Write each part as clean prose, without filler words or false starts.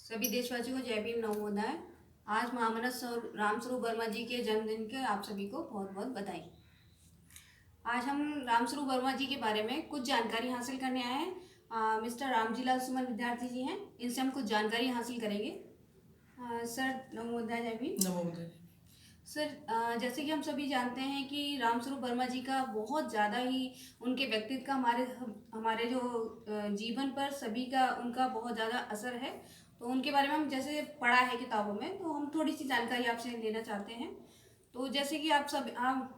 सभी देशवासियों को जय भीम नवोदय। आज महामना रामस्वरूप वर्मा जी के जन्मदिन के आप सभी को बहुत बहुत बधाई। आज हम रामस्वरूप वर्मा जी के बारे में कुछ जानकारी हासिल करने आए हैं। मिस्टर रामजीलाल सुमन विद्यार्थी जी हैं, इनसे हम कुछ जानकारी हासिल करेंगे। सर नवोदय जय भीम। नवोदय। सर, जैसे कि हम सभी जानते हैं कि रामस्वरूप वर्मा जी का बहुत ज़्यादा ही उनके व्यक्तित्व का हमारे हमारे जो जीवन पर सभी का उनका बहुत ज़्यादा असर है। तो उनके बारे में हम जैसे पढ़ा है किताबों में, तो हम थोड़ी सी जानकारी आपसे लेना चाहते हैं। तो जैसे कि आप सब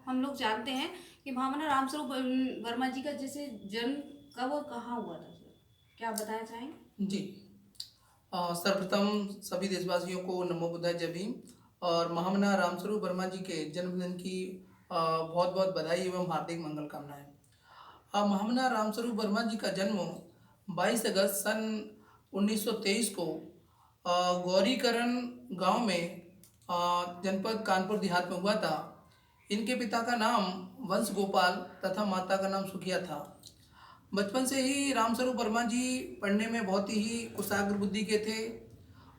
हम लोग जानते हैं कि महामना रामस्वरूप वर्मा जी का जैसे जन्म कब और कहाँ हुआ था सर, क्या आप बताना चाहेंगे? जी। सर्वप्रथम सभी देशवासियों को नमो बुद्धाय जय भीम। और महामना रामस्वरूप वर्मा जी के जन्मदिन की बहुत बहुत बधाई एवं हार्दिक मंगल कामनाएं। महामना रामस्वरूप वर्मा जी का जन्म 22 अगस्त सन 1923 को गौरीकरण गांव में जनपद कानपुर देहात में हुआ था। इनके पिता का नाम वंश गोपाल तथा माता का नाम सुखिया था। बचपन से ही रामस्वरूप वर्मा जी पढ़ने में बहुत ही कुशाग्र बुद्धि के थे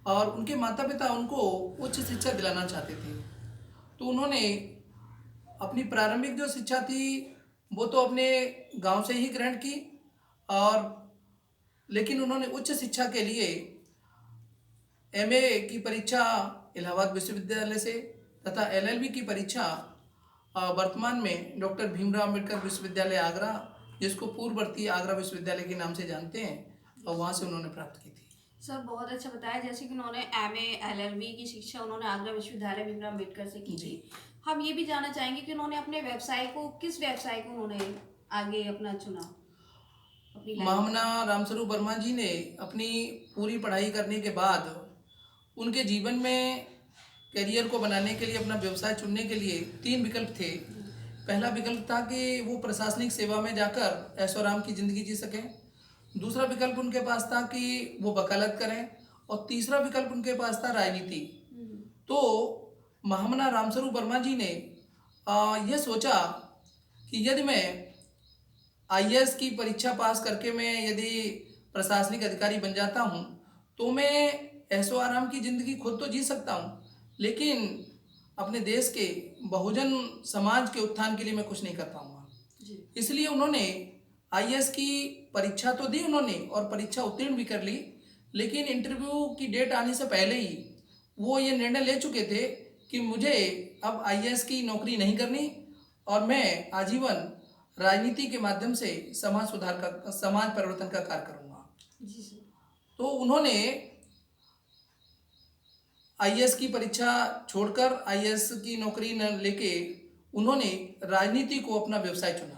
और उनके माता पिता उनको उच्च शिक्षा दिलाना चाहते थे। तो उन्होंने अपनी प्रारंभिक जो शिक्षा थी वो तो अपने गांव से ही ग्रहण की, और लेकिन उन्होंने उच्च शिक्षा के लिए एमए की परीक्षा इलाहाबाद विश्वविद्यालय से तथा एलएलबी की परीक्षा वर्तमान में डॉक्टर भीमराव अम्बेडकर विश्वविद्यालय आगरा, जिसको पूर्ववर्ती आगरा विश्वविद्यालय के नाम से जानते हैं, और वहाँ से उन्होंने प्राप्त की थी। सर बहुत अच्छा बताया, जैसे कि उन्होंने एमए एलएलबी की शिक्षा उन्होंने आगरा विश्वविद्यालय भीमराव अम्बेडकर से की थी। हम ये भी जानना चाहेंगे कि उन्होंने अपने व्यवसाय को किस व्यवसाय को उन्होंने आगे अपना चुना अपनी लाइफ महामना रामस्वरूप वर्मा जी ने अपनी पूरी पढ़ाई करने के बाद उनके जीवन में करियर को बनाने के लिए, अपना व्यवसाय चुनने के लिए 3 विकल्प थे। पहला विकल्प था कि वो प्रशासनिक सेवा में जाकर ऐशो आराम की ज़िंदगी जी सकें। दूसरा विकल्प उनके पास था कि वो वकालत करें, और तीसरा विकल्प उनके पास था राजनीति। तो महामना रामस्वरूप वर्मा जी ने यह सोचा कि यदि मैं आईएएस की परीक्षा पास करके मैं यदि प्रशासनिक अधिकारी बन जाता हूँ तो मैं ऐशो आराम की ज़िंदगी खुद तो जी सकता हूँ, लेकिन अपने देश के बहुजन समाज के उत्थान के लिए मैं कुछ नहीं कर पाऊँगा। इसलिए उन्होंने आईएएस की परीक्षा तो दी उन्होंने और परीक्षा उत्तीर्ण भी कर ली, लेकिन इंटरव्यू की डेट आने से पहले ही वो ये निर्णय ले चुके थे कि मुझे अब आईएएस की नौकरी नहीं करनी और मैं आजीवन राजनीति के माध्यम से समाज परिवर्तन का कार्य करूँगा। जी सर। तो उन्होंने आईएएस की परीक्षा छोड़कर आईएएस की नौकरी न लेके उन्होंने राजनीति को अपना व्यवसाय चुना।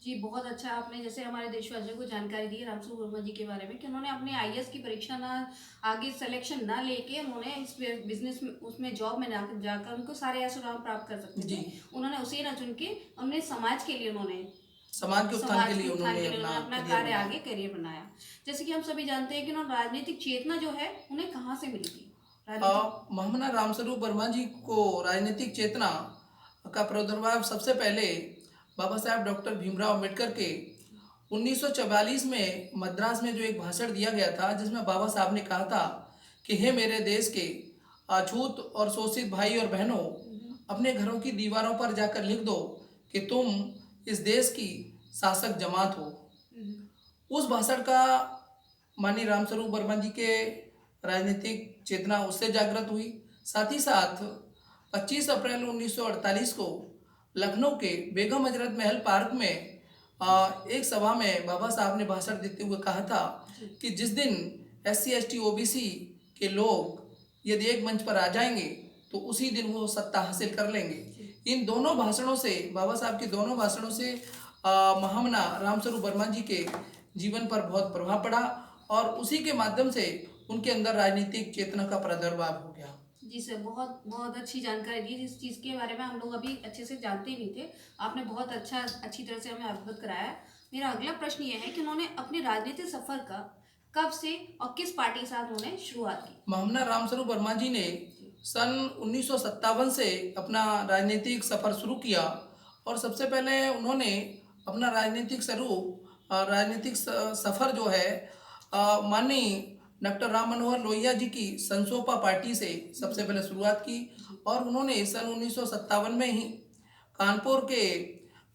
जी बहुत अच्छा, आपने जैसे हमारे देशवासियों को जानकारी दी रामस्वरूप वर्मा जी के बारे में कि उन्होंने अपने आईएएस की परीक्षा ना आगे सिलेक्शन ना लेके उन्होंने इस बिजनेस में उसमें जॉब में जाकर उनको सारे ऐसे लाभ प्राप्त कर सकते थे। उन्होंने उसे ना चुन के उन्होंने समाज के लिए उन्होंने समाज के उत्थान के लिए उन्होंने अपना कार्य आगे करियर बनाया। जैसे कि हम सभी जानते हैं कि उन्होंने राजनीतिक चेतना जो है उन्हें कहाँ से मिली थी? महामना रामस्वरूप वर्मा जी को राजनीतिक चेतना का प्रादुर्भाव सबसे पहले बाबा साहब डॉक्टर भीमराव अम्बेडकर के 1944 में मद्रास में जो एक भाषण दिया गया था, जिसमें बाबा साहब ने कहा था कि हे मेरे देश के अछूत और शोषित भाई और बहनों, अपने घरों की दीवारों पर जाकर लिख दो कि तुम इस देश की शासक जमात हो। उस भाषण का माननीय रामस्वरूप वर्मा जी के राजनीतिक चेतना उससे जागृत हुई। साथ ही साथ 25 अप्रैल 1948 को लखनऊ के बेगम हजरत महल पार्क में एक सभा में बाबा साहब ने भाषण देते हुए कहा था कि जिस दिन SC ST OBC के लोग यदि एक मंच पर आ जाएंगे तो उसी दिन वो सत्ता हासिल कर लेंगे। इन दोनों भाषणों से, बाबा साहब के दोनों भाषणों से महामना रामस्वरूप वर्मा जी के जीवन पर बहुत प्रभाव पड़ा और उसी के माध्यम से उनके अंदर राजनीतिक चेतना का प्रादुर्भाव हो गया। जी सर, बहुत बहुत अच्छी जानकारी दी, जिस चीज़ के बारे में हम लोग अभी अच्छे से जानते नहीं थे। आपने बहुत अच्छी तरह से हमें अवगत कराया। मेरा अगला प्रश्न ये है कि उन्होंने अपने राजनीतिक सफर का कब से और किस पार्टी के साथ उन्होंने शुरुआत की? महामना रामस्वरूप वर्मा जी ने सन 1957 से अपना राजनीतिक सफ़र शुरू किया, और सबसे पहले उन्होंने अपना राजनीतिक सफ़र जो है माननीय डॉक्टर राम मनोहर लोहिया जी की संसोपा पार्टी से सबसे पहले शुरुआत की और उन्होंने सन 1957 में ही कानपुर के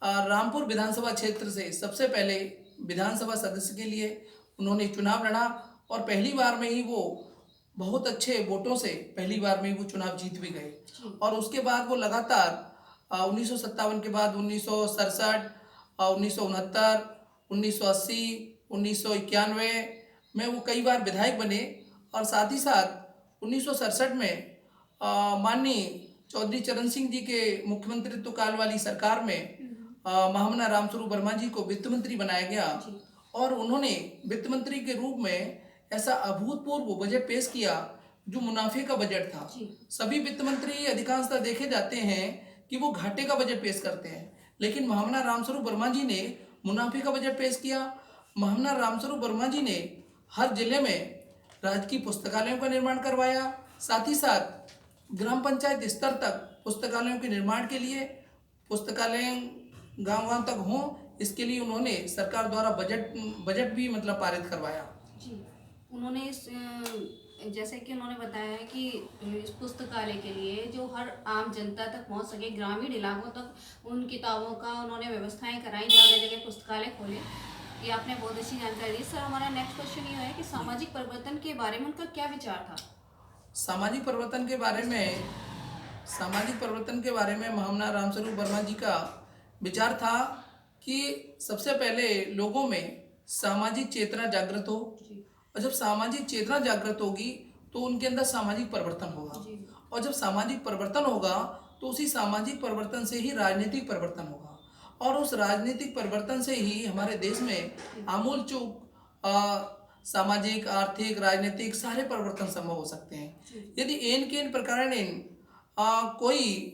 रामपुर विधानसभा क्षेत्र से सबसे पहले विधानसभा सदस्य के लिए उन्होंने चुनाव लड़ा और पहली बार में ही वो बहुत अच्छे वोटों से पहली बार में ही वो चुनाव जीत भी गए। और उसके बाद वो लगातार 1957 के बाद 1967, 1969, 1980, 1991 में वो कई बार विधायक बने और साथ ही साथ 1967 में माननीय चौधरी चरण सिंह जी के मुख्यमंत्रित्व काल वाली सरकार में महामना रामस्वरूप वर्मा जी को वित्त मंत्री बनाया गया और उन्होंने वित्त मंत्री के रूप में ऐसा अभूतपूर्व बजट पेश किया जो मुनाफे का बजट था। सभी वित्त मंत्री अधिकांशतः देखे जाते हैं कि वो घाटे का बजट पेश करते हैं, लेकिन महामना रामस्वरूप वर्मा जी ने मुनाफे का बजट पेश किया। महामना रामस्वरूप वर्मा जी ने हर जिले में राजकीय पुस्तकालयों का निर्माण करवाया, साथ ही साथ ग्राम पंचायत स्तर तक पुस्तकालयों के निर्माण के लिए पुस्तकालय गांव-गांव तक हों, इसके लिए उन्होंने सरकार द्वारा बजट भी मतलब पारित करवाया। जी, उन्होंने जैसे कि उन्होंने बताया है कि इस पुस्तकालय के लिए जो हर आम जनता तक पहुंच सके, ग्रामीण इलाकों तक उन किताबों का उन्होंने व्यवस्थाएं कराई, जगह जगह पुस्तकालय खोले। ये आपने बहुत अच्छी जानकारी दी। सर, हमारा नेक्स्ट क्वेश्चन ये है कि सामाजिक परिवर्तन के बारे में उनका क्या विचार था? सामाजिक परिवर्तन के बारे में महामना रामस्वरूप वर्मा जी का विचार था कि सबसे पहले लोगों में सामाजिक चेतना जागृत हो और जब सामाजिक चेतना जागृत होगी तो उनके अंदर सामाजिक परिवर्तन होगा और जब सामाजिक परिवर्तन होगा तो उसी सामाजिक परिवर्तन से ही राजनीतिक परिवर्तन होगा और उस राजनीतिक परिवर्तन से ही हमारे देश में आमूल चूक सामाजिक, आर्थिक, राजनीतिक सारे परिवर्तन संभव हो सकते हैं। यदि एन के प्रकार कोई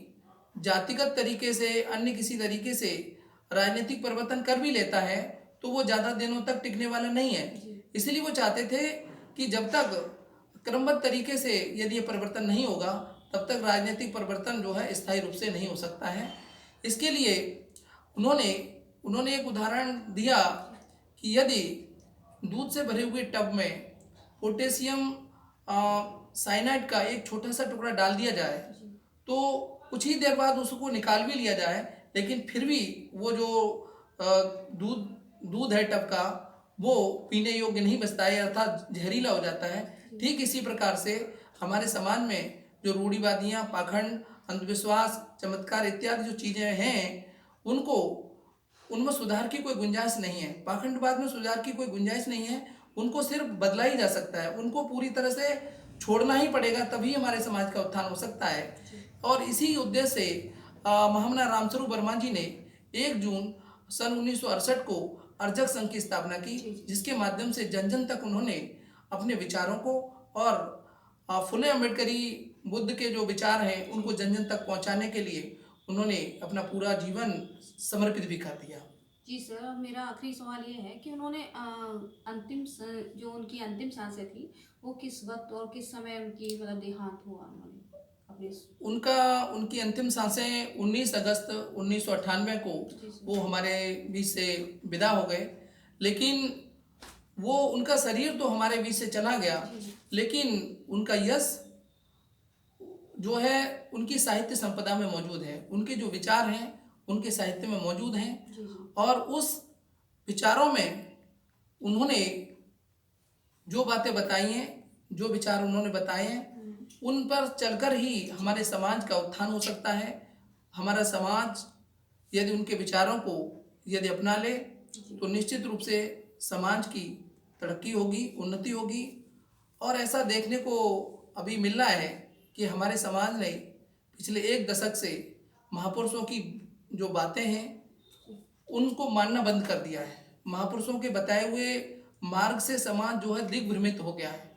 जातिगत तरीके से अन्य किसी तरीके से राजनीतिक परिवर्तन कर भी लेता है तो वो ज़्यादा दिनों तक टिकने वाला नहीं है। इसलिए वो चाहते थे कि जब तक क्रमबद्ध तरीके से यदि ये परिवर्तन नहीं होगा तब तक राजनीतिक परिवर्तन जो है स्थायी रूप से नहीं हो सकता है। इसके लिए उन्होंने एक उदाहरण दिया कि यदि दूध से भरे हुए टब में पोटेशियम साइनाइड का एक छोटा सा टुकड़ा डाल दिया जाए तो कुछ ही देर बाद उसको निकाल भी लिया जाए, लेकिन फिर भी वो जो दूध है टब का वो पीने योग्य नहीं बचता है, अर्थात जहरीला हो जाता है। ठीक इसी प्रकार से हमारे समाज में जो रूढ़िवादियाँ, पाखंड, अंधविश्वास, चमत्कार इत्यादि जो चीज़ें हैं उनमें सुधार की कोई गुंजाइश नहीं है। पाखंडवाद में सुधार की कोई गुंजाइश नहीं है, उनको सिर्फ बदला ही जा सकता है, उनको पूरी तरह से छोड़ना ही पड़ेगा, तभी हमारे समाज का उत्थान हो सकता है। और इसी उद्देश्य से महामना रामस्वरूप वर्मा जी ने 1 जून सन 1968 को अर्जक संघ की स्थापना की, जिसके माध्यम से जन जन तक उन्होंने अपने विचारों को और फुले अम्बेडकरी बुद्ध के जो विचार हैं उनको जन जन तक पहुंचाने के लिए उन्होंने अपना पूरा जीवन समर्पित भी कर दिया। जी सर, अब मेरा आखिरी सवाल ये है कि उन्होंने जो उनकी अंतिम सांसें थी वो किस वक्त और किस समय उनकी मतलब देहांत हुआ उन्होंने अपने? उनकी अंतिम सांसें 19 अगस्त 1998 को वो हमारे बीच से विदा हो गए, लेकिन वो उनका शरीर तो हमारे बीच से चला गया, लेकिन उनका यश जो है उनकी साहित्य संपदा में मौजूद है। उनके जो विचार हैं उनके साहित्य में मौजूद हैं और उस विचारों में उन्होंने जो बातें बताई हैं, जो विचार उन्होंने बताए हैं, उन पर चलकर ही हमारे समाज का उत्थान हो सकता है। हमारा समाज यदि उनके विचारों को यदि अपना ले तो निश्चित रूप से समाज की तरक्की होगी, उन्नति होगी। और ऐसा देखने को अभी मिल रहा है कि हमारे समाज ने पिछले 1 दशक से महापुरुषों की जो बातें हैं उनको मानना बंद कर दिया है। महापुरुषों के बताए हुए मार्ग से समाज जो है दिग्भ्रमित हो गया है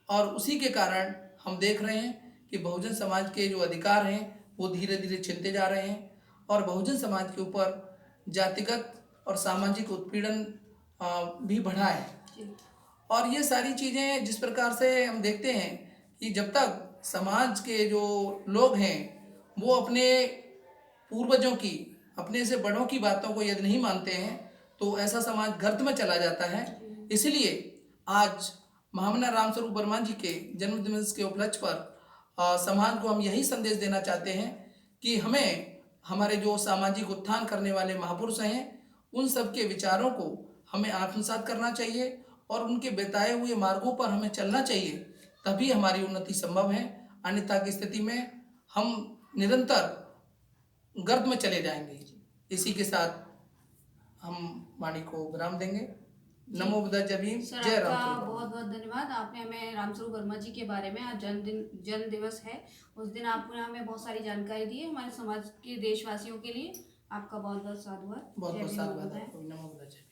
और उसी के कारण हम देख रहे हैं कि बहुजन समाज के जो अधिकार हैं वो धीरे धीरे छिनते जा रहे हैं और बहुजन समाज के ऊपर जातिगत और सामाजिक उत्पीड़न भी बढ़ा है। और ये सारी चीज़ें जिस प्रकार से हम देखते हैं कि जब तक समाज के जो लोग हैं वो अपने पूर्वजों की, अपने से बड़ों की बातों को यदि नहीं मानते हैं तो ऐसा समाज गर्त में चला जाता है। इसलिए आज महामना रामस्वरूप वर्मा जी के जन्मदिवस के उपलक्ष्य पर समाज को हम यही संदेश देना चाहते हैं कि हमें हमारे जो सामाजिक उत्थान करने वाले महापुरुष हैं उन सब के विचारों को हमें आत्मसात करना चाहिए और उनके बताए हुए मार्गों पर हमें चलना चाहिए, तभी हमारी उन्नति संभव है। अन्यथा की स्थिति में हम निरंतर गर्त में चले जाएंगे। इसी के साथ हम वाणी को विराम देंगे। नमो बुद्धाय जय भीम, सर जय आपका राम। बहुत बहुत धन्यवाद। आपने हमें रामस्वरूप वर्मा जी के बारे में, आज जन्म दिवस है, उस दिन आपने हमें बहुत सारी जानकारी दी है। हमारे समाज के देशवासियों के लिए आपका बहुत बहुत साधुवाद। बहुत जय बहुत भीम, साधुवाद नमो बुद्धाय। आपको। नमो बुद्धाय।